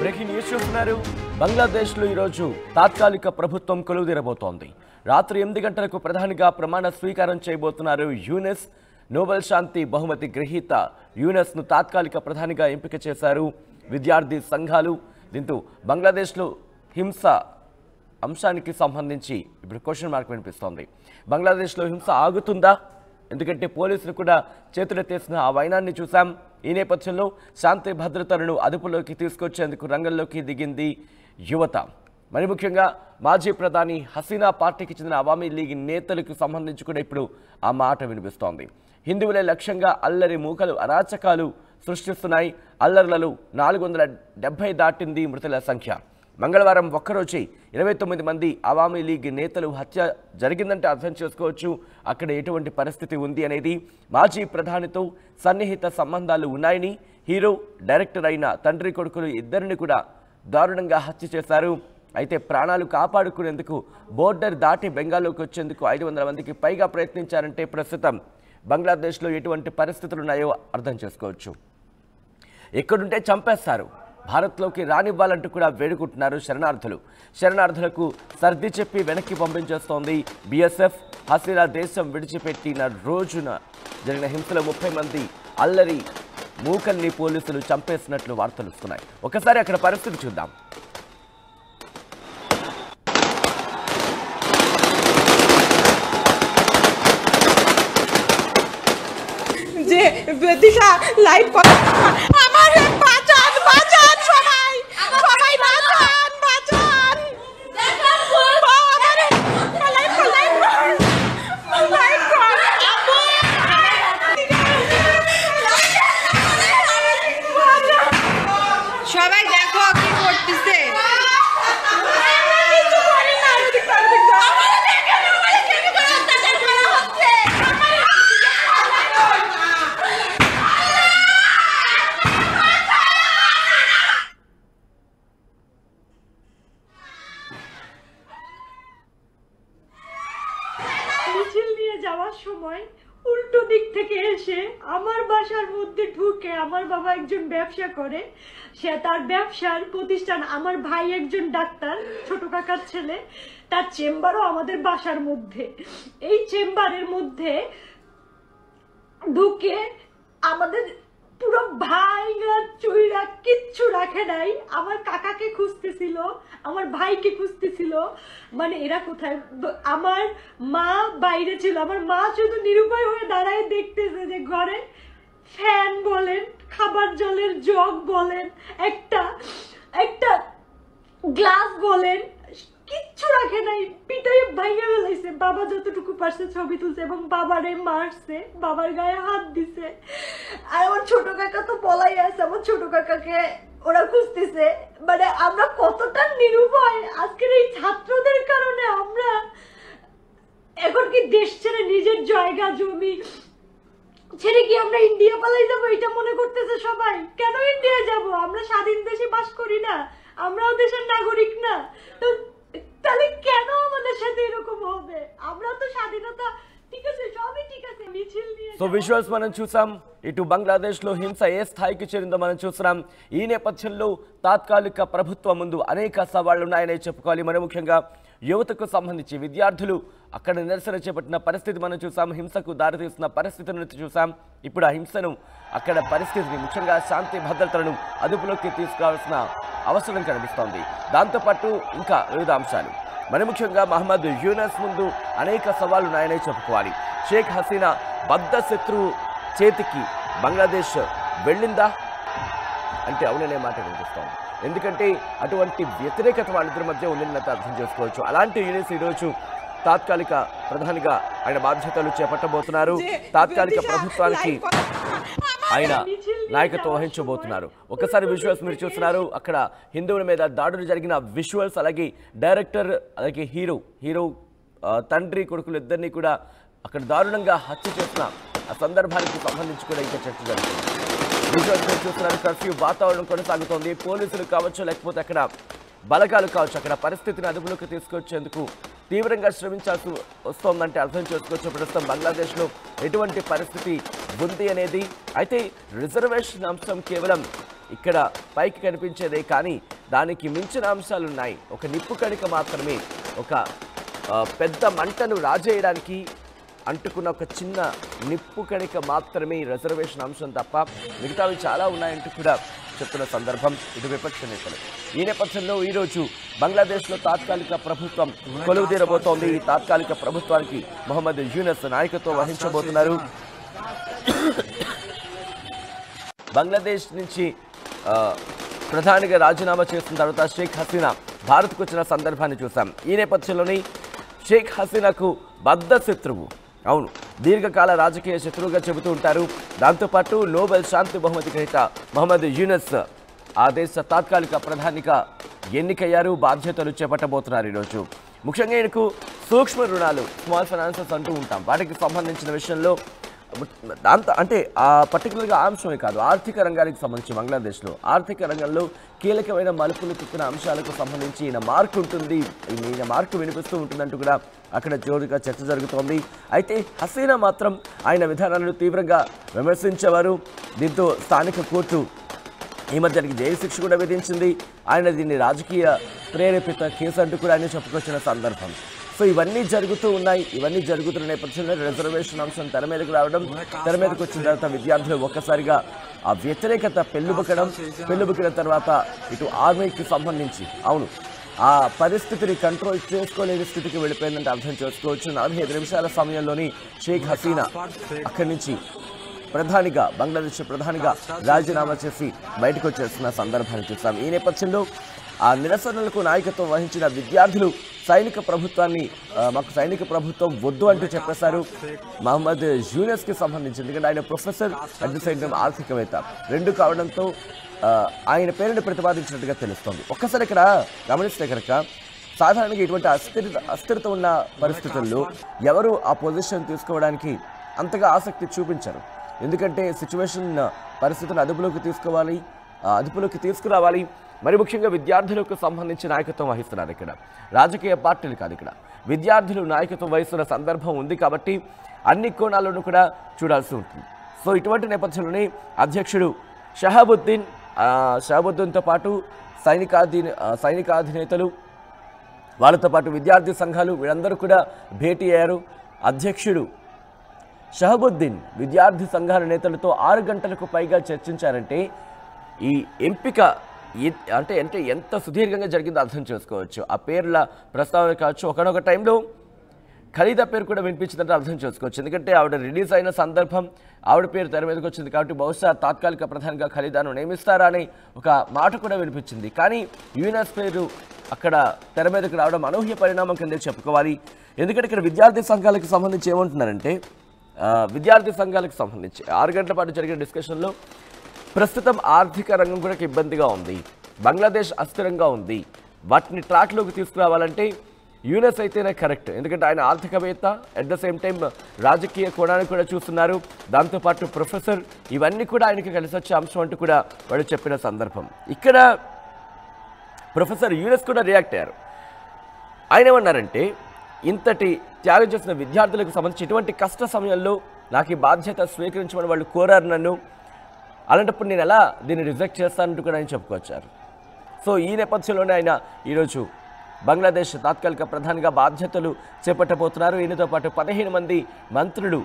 Breaking news చూస్తున్నారు. బంగ్లాదేశ్లో ఈరోజు తాత్కాలిక ప్రభుత్వం కొలువుదీరబోతోంది. రాత్రి 8 గంటలకు ప్రధానిగా ప్రమాణ స్వీకారం చేయబోతున్నారు యూనిస్. నోబెల్ శాంతి బహుమతి గ్రహీత యూనిస్ను తాత్కాలిక ప్రధానిగా ఎంపిక చేశారు విద్యార్థి సంఘాలు. దీంతో బంగ్లాదేశ్లో హింస అంశానికి సంబంధించి ఇప్పుడు క్వశ్చన్ మార్క్ వినిపిస్తోంది. బంగ్లాదేశ్లో హింస ఆగుతుందా? ఎందుకంటే పోలీసులు కూడా చేతులెత్తేసిన ఆ వైనాన్ని చూసాం. ఈ నేపథ్యంలో శాంతి భద్రతలను అదుపులోకి తీసుకొచ్చేందుకు రంగంలోకి దిగింది యువత. మరి ముఖ్యంగా మాజీ ప్రధాని హసీనా పార్టీకి చెందిన అవామీ లీగ్ నేతలకు సంబంధించి కూడా ఇప్పుడు ఆ మాట వినిపిస్తోంది. హిందువులే లక్ష్యంగా అల్లరి మూకలు అరాచకాలు సృష్టిస్తున్నాయి. అల్లర్లలో 470 దాటింది మృతుల సంఖ్య. మంగళవారం ఒక్కరోజే 29 మంది అవామీ లీగ్ నేతలు హత్య జరిగిందంటే అర్థం చేసుకోవచ్చు అక్కడ ఎటువంటి పరిస్థితి ఉంది అనేది. మాజీ ప్రధానితో సన్నిహిత సంబంధాలు ఉన్నాయని హీరో డైరెక్టర్ అయిన తండ్రి కొడుకులు ఇద్దరిని కూడా దారుణంగా హత్య చేశారు. అయితే ప్రాణాలు కాపాడుకునేందుకు బోర్డర్ దాటి బెంగాల్లోకి వచ్చేందుకు 500 మందికి పైగా ప్రయత్నించారంటే ప్రస్తుతం బంగ్లాదేశ్లో ఎటువంటి పరిస్థితులు ఉన్నాయో అర్థం చేసుకోవచ్చు. ఎక్కడుంటే చంపేస్తారు, భారత్లోకి రానివ్వాలంటూ కూడా వేడుకుంటున్నారు శరణార్థులకు సర్ది చెప్పి వెనక్కి పంపించేస్తోంది బీఎస్ఎఫ్. హసీనా దేశం విడిచిపెట్టిన రోజున జరిగిన హింసలో 30 మంది అల్లరి మూకల్ని పోలీసులు చంపేసినట్లు వార్తలు వస్తున్నాయి. ఒకసారి అక్కడ పరిస్థితి చూద్దాం. দিশা লাইভ আমার বাঁচান বাঁচান সবাই সবাই বাঁচান বাঁচান সবাই দেখো কি করতেছে। মিছিল নিয়ে যাওয়ার সময় উল্টো দিক থেকে এসে আমার বাসার মধ্যে ঢুকে, আমার বাবা একজন ব্যবসা করে, সে তার ব্যবসার প্রতিষ্ঠান, আমার ভাই একজন ডাক্তার, ছোট কাকার ছেলে, তার চেম্বারও আমাদের বাসার মধ্যে। এই চেম্বারের মধ্যে ঢুকে আমাদের পুরো ভাইরা চুইরা কিচ্ছু রাখে নাই। আমার কাকাকে খুঁজতেছিল, আমার ভাইকে খুঁজতেছিল, মানে এরা কোথায়। আমার মা বাইরে ছিল, আমার মা শুধু নিরুপায় হয়ে দাঁড়ায় দেখতেছে যে ঘরে ফ্যান বলেন, খাবার জলের জগ বলেন, একটা গ্লাস বলেন, কিচ্ছু রাখে নাই, পিটাই ভাঙে ফেলাইছে। বাবা যতটুকু পারছে ছবি তুলছে এবং বাবারে মারছে, বাবার গায়ে হাত দিছে। আর আমার ছোট কাকা তো পলাই আছে, আমার ছোট কাকাকে ওরা খুঁজতেছে। মানে আমরা কতটা নিরুপায় আজকের এই ছাত্রদের কারণে। আমরা এখন কি দেশ ছেড়ে নিজের জায়গা জমি ছেড়ে কি আমরা ইন্ডিয়া পালাই যাবো এটা মনে করতেছে সবাই। কেন ইন্ডিয়া যাব? আমরা স্বাধীন দেশে বাস করি না? আমরাও দেশের নাগরিক না? তো তাহলে কেন আমাদের সাথে এরকম হবে? আমরা তো স্বাধীনতা ঠিক আছে, সবই ঠিক আছে, মিছিল নিয়ে సో విజువల్స్ మనం చూసాం. ఇటు బంగ్లాదేశ్లో హింస ఏ స్థాయికి చేరిందో మనం చూస్తున్నాం. ఈ నేపథ్యంలో తాత్కాలిక ప్రభుత్వం ముందు అనేక సవాళ్లు ఉన్నాయనే చెప్పుకోవాలి. మరి ముఖ్యంగా యువతకు సంబంధించి విద్యార్థులు అక్కడ నిరసన చేపట్టిన పరిస్థితి మనం చూసాం. హింసకు దారితీస్తున్న పరిస్థితులను చూసాం. ఇప్పుడు ఆ హింసను అక్కడ పరిస్థితిని ముఖ్యంగా శాంతి భద్రతలను అదుపులోకి తీసుకురావాల్సిన అవసరం కనిపిస్తోంది. దాంతోపాటు ఇంకా వివిధ అంశాలు. మరి ముఖ్యంగా మహమ్మద్ యూనస్ ముందు అనేక సవాళ్లు ఉన్నాయనే చెప్పుకోవాలి. షేక్ హసీనా బద్ద శత్రువు చేతికి బంగ్లాదేశ్ వెళ్ళిందా అంటే అవుననే మాట వినిపిస్తోంది. ఎందుకంటే అటువంటి వ్యతిరేకత వాళ్ళిద్దరి మధ్య ఉండినట్టు అర్థం చేసుకోవచ్చు. అలాంటి యూనిస్ ఈరోజు తాత్కాలిక ప్రధానిగా ఆయన బాధ్యతలు చేపట్టబోతున్నారు. తాత్కాలిక ప్రభుత్వానికి ఆయన నాయకత్వం వహించబోతున్నారు. ఒకసారి విజువల్స్ మీరు చూస్తున్నారు. అక్కడ హిందువుల మీద దాడులు జరిగిన విజువల్స్, అలాగే డైరెక్టర్, అలాగే హీరో తండ్రి కొడుకులు ఇద్దరిని కూడా అక్కడ దారుణంగా హత్య చేసిన ఆ సందర్భానికి సంబంధించి కూడా ఇంకా చర్చ జరుగుతుంది. విజువల్స్ మీరు చూస్తున్నారు. కర్ఫ్యూ వాతావరణం కొనసాగుతోంది. పోలీసులు కావచ్చు, లేకపోతే అక్కడ బలగాలు కావచ్చు, అక్కడ పరిస్థితిని అదుపులోకి తీసుకొచ్చేందుకు తీవ్రంగా శ్రమించాల్సి వస్తోందంటే అర్థం చేసుకోవచ్చు ప్రస్తుతం బంగ్లాదేశ్లో ఎటువంటి పరిస్థితి ఉంది అనేది. అయితే రిజర్వేషన్ అంశం కేవలం ఇక్కడ పైకి కనిపించేదే కానీ దానికి మించిన అంశాలు ఉన్నాయి. ఒక నిప్పు కణిక మాత్రమే, ఒక పెద్ద మంటను రాజేయడానికి అంటుకున్న ఒక చిన్న నిప్పు కణిక మాత్రమే ఈ రిజర్వేషన్ అంశం తప్ప మిగతావి చాలా ఉన్నాయంటూ కూడా చెప్తున్న సందర్భం ఇటు విపక్ష నేతలు. ఈ నేపథ్యంలో ఈరోజు బంగ్లాదేశ్లో తాత్కాలిక ప్రభుత్వం కొలువుదీరబోతోంది. ఈ తాత్కాలిక ప్రభుత్వానికి మొహమ్మద్ యూనస్ నాయకత్వం వహించబోతున్నారు. బంగ్లాదేశ్ నుంచి ప్రధానిగా రాజీనామా చేసిన తర్వాత షేక్ హసీనా భారత్కు వచ్చిన సందర్భాన్ని చూసాం. ఈ నేపథ్యంలోని షేక్ హసీనాకు బద్ధ శత్రువు, అవును దీర్ఘకాల రాజకీయ శత్రువుగా చెబుతూ ఉంటారు. దాంతోపాటు నోబెల్ శాంతి బహుమతి గ్రహీత మొహమ్మద్ యూనస్ ఆ దేశ తాత్కాలిక ప్రధానిగా ఎన్నికయ్యారు. బాధ్యతలు చేపట్టబోతున్నారు ఈరోజు. ముఖ్యంగా ఈయనకు సూక్ష్మ రుణాలు, స్మాల్ ఫైనాన్సెస్ అంటూ ఉంటాం, వాటికి సంబంధించిన విషయంలో దాంతో అంటే పర్టికులర్గా అంశమే కాదు, ఆర్థిక రంగానికి సంబంధించి బంగ్లాదేశ్లో ఆర్థిక రంగంలో కీలకమైన మలుపులు తిప్పిన అంశాలకు సంబంధించి ఈయన మార్కు ఉంటుంది, ఈయన మార్కు వినిపిస్తూ ఉంటుందంటూ కూడా అక్కడ జోరుగా చర్చ జరుగుతోంది. అయితే హసీనా మాత్రం ఆయన విధానాలను తీవ్రంగా విమర్శించేవారు. దీంతో స్థానిక కోర్టు ఈ మధ్యకి జైలు శిక్ష కూడా విధించింది. ఆయన దీన్ని రాజకీయ ప్రేరేపిత కేసు అంటూ కూడా ఆయన చెప్పుకొచ్చిన సందర్భం. సో ఇవన్నీ జరుగుతూ ఉన్నాయి. ఇవన్నీ జరుగుతున్న నేపథ్యంలో రిజర్వేషన్ అంశం తెర మీదకు రావడం, తెర మీదకి వచ్చిన తర్వాత విద్యార్థులు ఒక్కసారిగా ఆ వ్యతిరేకత పెళ్ళుబుకిన తర్వాత ఇటు ఆర్మీకి సంబంధించి అవును ఆ పరిస్థితిని కంట్రోల్ చేసుకోలేని స్థితికి వెళ్ళిపోయిందంటే అర్థం చేసుకోవచ్చు. 45 నిమిషాల సమయంలోని షేక్ హసీనా అక్కడి నుంచి బంగ్లాదేశ్ ప్రధానిగా రాజీనామా చేసి బయటకు వచ్చేస్తున్న సందర్భాన్ని చూస్తాం. ఈ నేపథ్యంలో ఆ నిరసనలకు నాయకత్వం వహించిన విద్యార్థులు మాకు సైనిక ప్రభుత్వం వద్దు అంటూ చెప్పేశారు. మహమ్మద్ యూనస్కి సంబంధించి, ఎందుకంటే ఆయన professor at the same time ఆర్థికవేత్త, రెండు కావడంతో ఆయన పేరుని ప్రతిపాదించినట్టుగా తెలుస్తోంది. ఒక్కసారి ఇక్కడ గమనిస్తే కనుక సాధారణంగా ఇటువంటి అస్థిరత ఉన్న పరిస్థితుల్లో ఎవరు ఆ పొజిషన్ తీసుకోవడానికి అంతగా ఆసక్తి చూపించరు. ఎందుకంటే పరిస్థితులను అదుపులోకి తీసుకురావాలి. మరి ముఖ్యంగా విద్యార్థులకు సంబంధించి నాయకత్వం వహిస్తున్నారు. ఇక్కడ రాజకీయ పార్టీలు కాదు, ఇక్కడ విద్యార్థులు నాయకత్వం వహిస్తున్న సందర్భం ఉంది కాబట్టి అన్ని కోణాలను కూడా చూడాల్సి ఉంటుంది. సో ఇటువంటి నేపథ్యంలోనే అధ్యక్షుడు షహాబుద్దీన్తో పాటు సైనికాధినేతలు, వాళ్ళతో పాటు విద్యార్థి సంఘాలు వీళ్ళందరూ కూడా భేటీ అయ్యారు. అధ్యక్షుడు షహాబుద్దీన్ విద్యార్థి సంఘాల నేతలతో 6 గంటలకు పైగా చర్చించారంటే ఈ ఎంపిక అంటే ఎంత సుదీర్ఘంగా జరిగిందో అర్థం చేసుకోవచ్చు. ఆ పేర్ల ప్రస్తావన కావచ్చు, ఒకనొక టైంలో ఖలీదా పేరు కూడా వినిపించిందంటే అర్థం చేసుకోవచ్చు. ఎందుకంటే ఆవిడ రిలీజ్ అయిన సందర్భం, ఆవిడ పేరు తెర మీదకి వచ్చింది కాబట్టి బహుశా తాత్కాలిక ప్రధానిగా ఖలీదాను నియమిస్తారా అని ఒక మాట కూడా వినిపించింది. కానీ యూనస్ పేరు అక్కడ తెర మీదకి రావడం అనూహ్య పరిణామం కింద చెప్పుకోవాలి. ఎందుకంటే ఇక్కడ విద్యార్థి సంఘాలకు సంబంధించి ఏమంటున్నారంటే, విద్యార్థి సంఘాలకు సంబంధించి 6 గంటల పాటు జరిగిన డిస్కషన్లో ప్రస్తుతం ఆర్థిక రంగం కూడా ఇబ్బందిగా ఉంది, బంగ్లాదేశ్ అస్థిరంగా ఉంది, వాటిని ట్రాక్లోకి తీసుకురావాలంటే యూనస్ అయితేనే కరెక్ట్. ఎందుకంటే ఆయన ఆర్థికవేత్త, అట్ ద సేమ్ టైం రాజకీయ కోణాన్ని కూడా చూస్తున్నారు, దాంతోపాటు ప్రొఫెసర్, ఇవన్నీ కూడా ఆయనకి కలిసి వచ్చే అంశం అంటూ కూడా వాళ్ళు చెప్పిన సందర్భం. ఇక్కడ ప్రొఫెసర్ యూనస్ కూడా రియాక్ట్ అయ్యారు. ఆయన ఏమన్నారంటే, ఇంతటి త్యాగం చేసిన విద్యార్థులకు సంబంధించి ఇటువంటి కష్ట సమయంలో నాకు ఈ బాధ్యత స్వీకరించమని వాళ్ళు కోరారు నన్ను, అలాంటప్పుడు నేను ఎలా దీన్ని రిజెక్ట్ చేస్తానంటూ కూడా ఆయన చెప్పుకొచ్చారు. సో ఈ నేపథ్యంలోనే ఆయన ఈరోజు బంగ్లాదేశ్ తాత్కాలిక ప్రధానిగా బాధ్యతలు చేపట్టబోతున్నారు. ఈయనతో పాటు 15 మంది మంత్రులు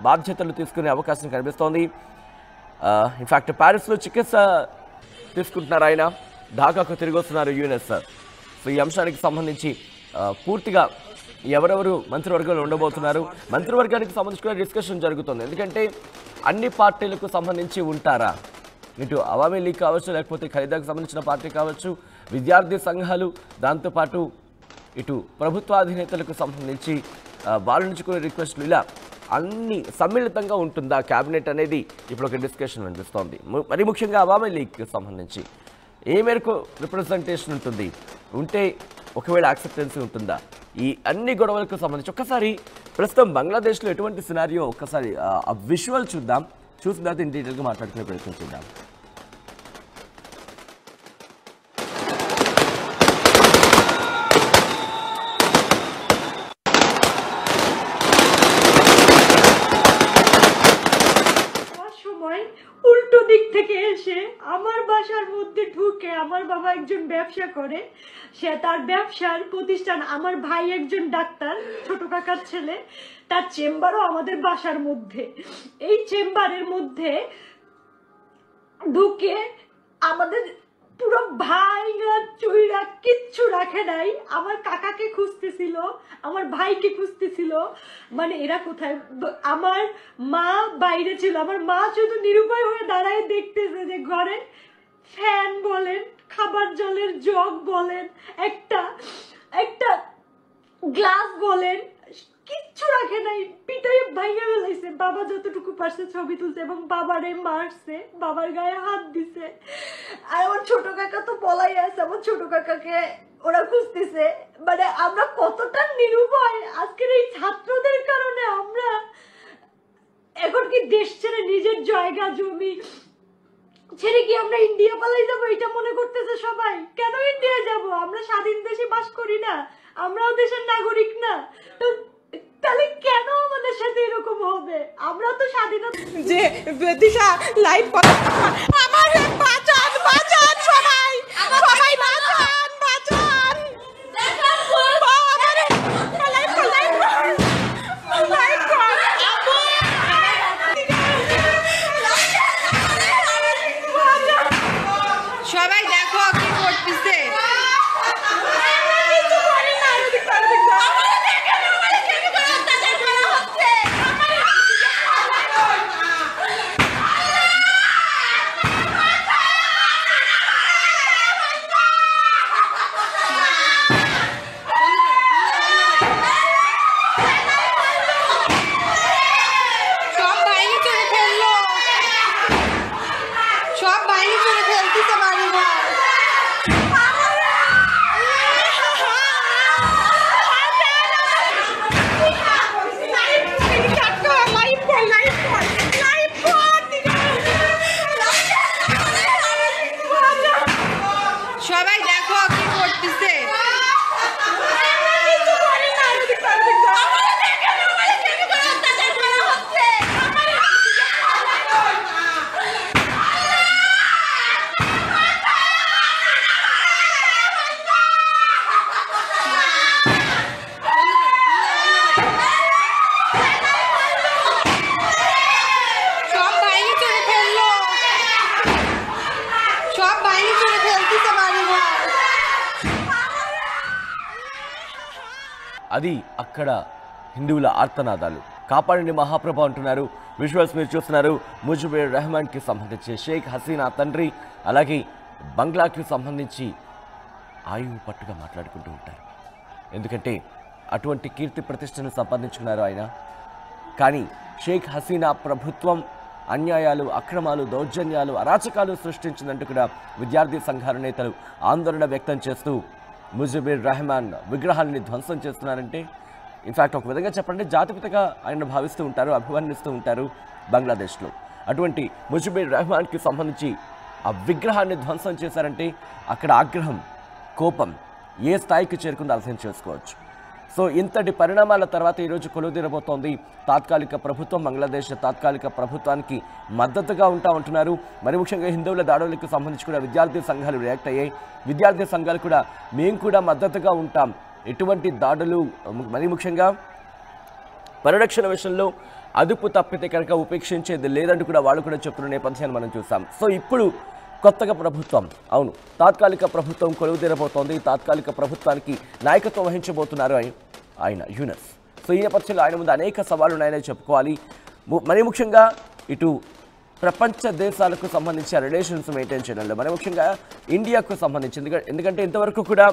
బాధ్యతలు తీసుకునే అవకాశం కనిపిస్తోంది. ఇన్ఫ్యాక్ట్ ప్యారిస్లో చికిత్స తీసుకుంటున్నారు ఆయన, ఢాకాకు తిరిగి వస్తున్నారు యూనస్. సో ఈ అంశానికి సంబంధించి పూర్తిగా ఎవరెవరు మంత్రివర్గంలో ఉండబోతున్నారు, మంత్రివర్గానికి సంబంధించి కూడా డిస్కషన్ జరుగుతుంది. ఎందుకంటే అన్ని పార్టీలకు సంబంధించి ఉంటారా, ఇటు అవామీ లీగ్ కావచ్చు, లేకపోతే ఖలీదాకు సంబంధించిన పార్టీ కావచ్చు, విద్యార్థి సంఘాలు, దాంతోపాటు ఇటు ప్రభుత్వాధినేతలకు సంబంధించి వాళ్ళ నుంచి కూడా రిక్వెస్ట్లు, ఇలా అన్ని సమ్మిళితంగా ఉంటుందా క్యాబినెట్ అనేది ఇప్పుడు ఒక డిస్కషన్ అనిపిస్తోంది. మరి ముఖ్యంగా అవామీ లీగ్కి సంబంధించి ఏ మేరకు రిప్రజెంటేషన్ ఉంటుంది, ఉంటే ఒకవేళ యాక్సెప్టెన్సీ ఉంటుందా, ఈ అన్ని గొడవలకు సంబంధించి ఒక్కసారి ప్రస్తుతం బంగ్లాదేశ్లో ఎటువంటి సినారియో ఒక్కసారి ఆ విజువల్ చూద్దాం. చూసిన తర్వాత ఇన్ డీటెయిల్గా మాట్లాడుకునే ప్రయత్నం చేద్దాం. সময় উল্টো দিক থেকে এসে আমার বাসার মধ্যে ঢুকে, আমার বাবা একজন ব্যবসা করে, সে তার ব্যবসার প্রতিষ্ঠান, আমার ভাই একজন ডাক্তার, ছোট কাকার ছেলে, তার চেম্বারও আমাদের বাসার মধ্যে। এই চেম্বারের মধ্যে ঢুকে আমাদের পুরো ভাইঙা চুইরা কিচ্ছু রাখে নাই। আমার কাকাকে খুঁজতেছিল, আমার ভাইকে খুঁজতেছিল, মানে এরা কোথায়। আমার মা বাইরে ছিল, আমার মা শুধু নিরুপায় হয়ে দাঁড়ায় দেখতেছে যে ঘরে ফ্যান বলেন, খাবার জলের জগ বলেন, একটা একটা গ্লাস বলেন, কিচ্ছু রাখে নাই, পিটাই ভাইয়া ফেলাইছে। বাবা যতটুকু পারছে ছবি তুলছে এবং বাবারে মারছে, বাবার গায়ে হাত দিছে। আর আমার ছোট কাকা তো বলাই আছে, আমার ছোট কাকাকে ওরা খুঁজতেছে। মানে আমরা কতটা নিরুপায় আজকের এই ছাত্রদের কারণে। আমরা এখন কি দেশ ছেড়ে নিজের জায়গা জমি ছেড়ে কি আমরা ইন্ডিয়া পালাই যাবো, এটা মনে করতেছে সবাই। কেন ইন্ডিয়া যাব? আমরা স্বাধীন দেশে বাস করি না? আমরাও দেশের নাগরিক না? তো তাহলে কেন আমাদের সাথে এরকম হবে? আমরা তো স্বাধীনতা যে দিশা লাইভ আমার বাঁচান বাঁচান সবাই সবাই বাঁচান বাঁচান সবাই দেখো কি করতেছে। সবাই দেখো কি করতেছে। అది అక్కడ హిందువుల ఆర్తనాదాలు. కాపాడండి మహాప్రభు అంటున్నారు. విజువల్స్ మీరు చూస్తున్నారు. ముజిబుర్ రెహమాన్కి సంబంధించి షేక్ హసీనా తండ్రి, అలాగే బంగ్లాకి సంబంధించి ఆయువు పట్టుగా మాట్లాడుకుంటూ ఉంటారు. ఎందుకంటే అటువంటి కీర్తి ప్రతిష్టను సంపాదించుకున్నారు ఆయన. కానీ షేక్ హసీనా ప్రభుత్వం అన్యాయాలు, అక్రమాలు, దౌర్జన్యాలు, అరాచకాలు సృష్టించిందంటూ కూడా విద్యార్థి సంఘాల నేతలు ఆందోళన వ్యక్తం చేస్తూ ముజిబుర్ రెహమాన్ విగ్రహాలని ధ్వంసం చేస్తున్నారంటే, ఇన్ఫ్యాక్ట్ ఒక విధంగా చెప్పండి జాతిపితగా ఆయన భావిస్తూ ఉంటారు, అభివర్ణిస్తూ ఉంటారు బంగ్లాదేశ్లో. అటువంటి ముజిబుర్ రెహమాన్కి సంబంధించి ఆ విగ్రహాన్ని ధ్వంసం చేశారంటే అక్కడ ఆగ్రహం, కోపం ఏ స్థాయికి చేరుకుందో అర్థం చేసుకోవచ్చు. సో ఇంతటి పరిణామాల తర్వాత ఈరోజు కొలువుదీరబోతోంది తాత్కాలిక ప్రభుత్వం. బంగ్లాదేశ్ తాత్కాలిక ప్రభుత్వానికి మద్దతుగా ఉంటామంటున్నారు. మరి ముఖ్యంగా హిందువుల దాడులకు సంబంధించి కూడా విద్యార్థి సంఘాలు రియాక్ట్ అయ్యాయి. విద్యార్థి సంఘాలు కూడా మేము కూడా మద్దతుగా ఉంటాం, ఎటువంటి దాడులు, మరి ముఖ్యంగా పరిరక్షణ విషయంలో అదుపు తప్పితే కనుక ఉపేక్షించేది లేదంటూ కూడా వాళ్ళు కూడా చెప్తున్న నేపథ్యాన్ని మనం చూస్తాం. సో ఇప్పుడు కొత్తగా ప్రభుత్వం, అవును తాత్కాలిక ప్రభుత్వం కొలువుదీరబోతోంది. తాత్కాలిక ప్రభుత్వానికి నాయకత్వం వహించబోతున్నారు ఆయన యూనస్. సో ఈ నేపథ్యంలో ఆయన ముందు అనేక సవాళ్లు ఉన్నాయని చెప్పుకోవాలి. మరి ముఖ్యంగా ఇటు ప్రపంచ దేశాలకు సంబంధించిన రిలేషన్స్ మెయింటైన్ చేయడంలో, మరి ముఖ్యంగా ఇండియాకు సంబంధించి, ఎందుకంటే ఇంతవరకు కూడా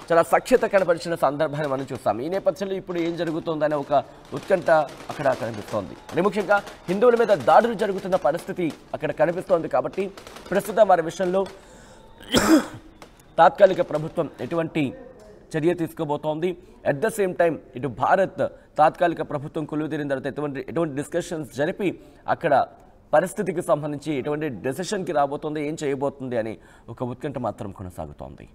చాలా సఖ్యత కనపరిచిన సందర్భాన్ని మనం చూస్తాం. ఈ నేపథ్యంలో ఇప్పుడు ఏం జరుగుతుందనే ఒక ఉత్కంఠ అక్కడ కనిపిస్తోంది. మరి ముఖ్యంగా హిందువుల మీద దాడులు జరుగుతున్న పరిస్థితి అక్కడ కనిపిస్తోంది. కాబట్టి ప్రస్తుతం వారి విషయంలో తాత్కాలిక ప్రభుత్వం ఎటువంటి చర్య తీసుకోబోతోంది. అట్ ద సేమ్ టైం ఇటు భారత్ తాత్కాలిక ప్రభుత్వం కొలువుదీరిన తర్వాత ఎటువంటి డిస్కషన్స్ జరిపి అక్కడ పరిస్థితికి సంబంధించి ఎటువంటి డెసిషన్కి రాబోతుంది, ఏం చేయబోతుంది అని ఒక ఉత్కంఠ మాత్రం కొనసాగుతోంది.